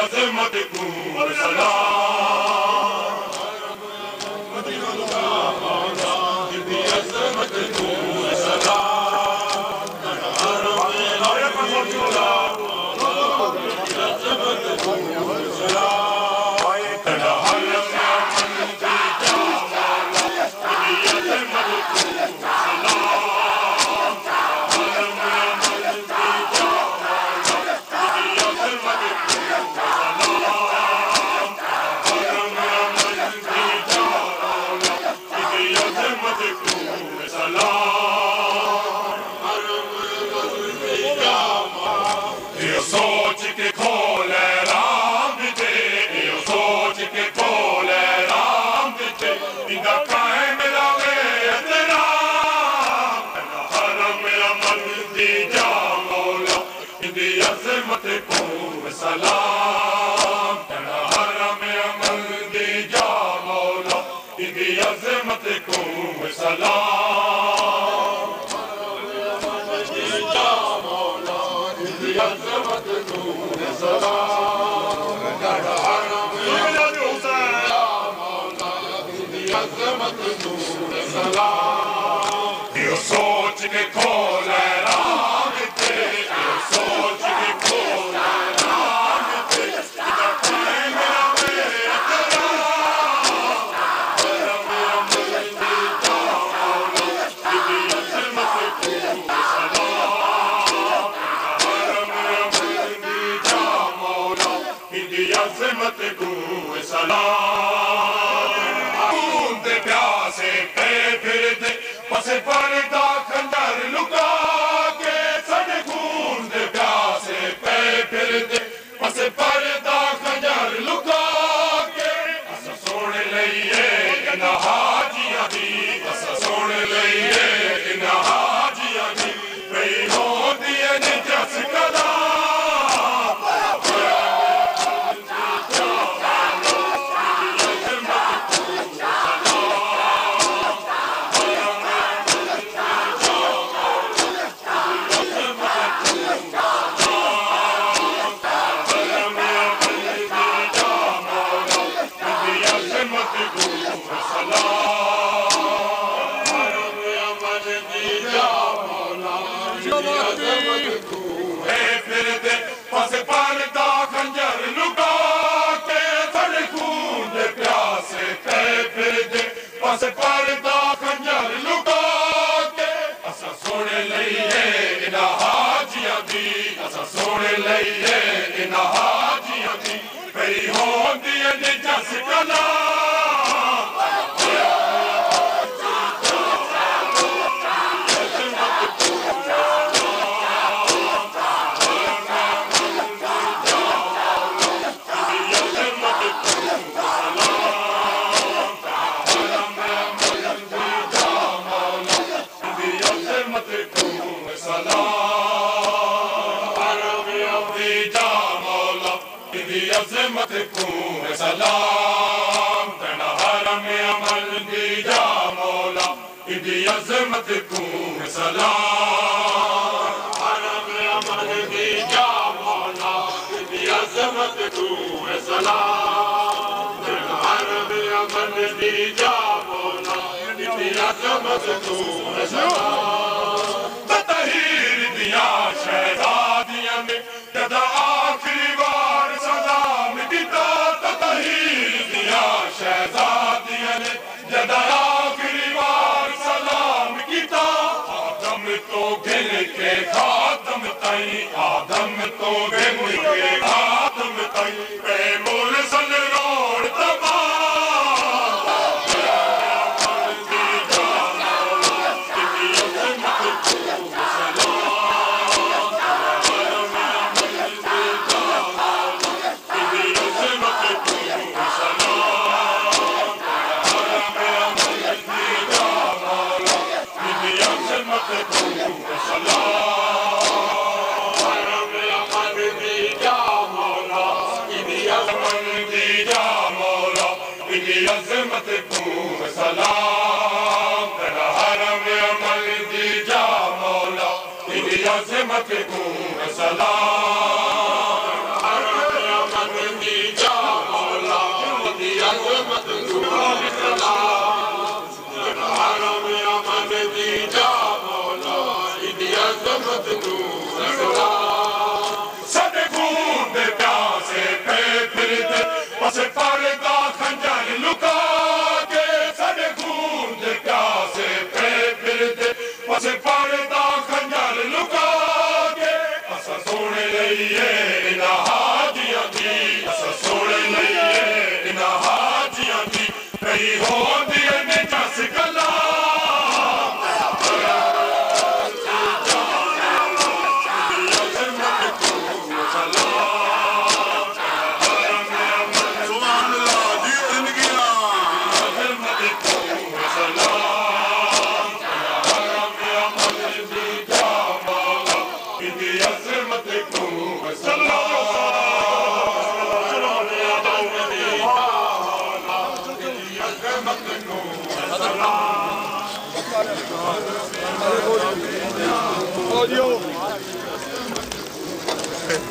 अज़मत को सलाम, इंदी अज़मत को सलाम, अज़मत को सोच के खोले राम दे, सोच के खोले राम दे, इंदा काहे मिलावे तेरा हरम अमन दी जा मौला, इंदी अज़मत को सलाम, हरम अमन दी जा मौला, इंदी अज़मत को सलाम, अज़मत को सलाम, यो सोच के खोले राम ते, यो सोच के खोले राम ते, इंदा काहे मिलावे तेरा हरम अमन दी जा मौला, इंदी अज़मत को सलाम, हरम अमन दी जा मौला, इंदी अज़मत को सलाम, दे प्यासे पे फिर दे पसे पर्दा खंजर लुका के, सड़े खून दे प्यासे पे फिर दे पसे पर्दा खंजर लुका के, अस सोण लईए इन हाजियां दी, अस सोण लईए इन हाजियां दी, पई होंदी है जस कदा फिर दे पसे पर्दा खंजर लुका के, सड़े खून दे प्यासे पे फिर दे पसे पर्दा खंजर लुका के, असा सोने लईए इन हाजियां दी, असा सोने लईए इन हाजियां दी, पई होंदी है जस कला अज़मत को सलाम, तना हरम अमन दी जा मौला, इंदी अज़मत को सलाम, हरम अमन दी जा मौला, इंदी अज़मत को सलाम, तना हरम अमन दी जा मौला, इंदी अज़मत को सलाम, ततहीर दिया शहजादियां में जदा आखिरी बार सलाम किता, ततहीर दिया शहजादियां ने जदा आखिरी बार सलाम किता, आदम तो गिन के खातम ताई, आदम तो गिन के खातम ताई, बेमुल सन रोड तबाह अज़मत को सलाम, तेरा हरम अमन दी जा मौला, तेरी अज़मत को सलाम, हरम अमन साडे खून दे प्यासे पे फिरदे पासे पर्दा खंजर लुका के साडे खून दे प्यासे पे फिरदे पासे पर्दा खंजर लुका के असा सोने लईए इना हाजियां दी असा सोने लईए इना हाजियां दी कई होंदी ने जस गला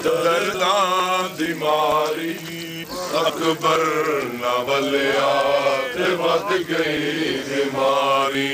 दर्दां दी मारी अकबर न वलिया ते वध गई बीमारी।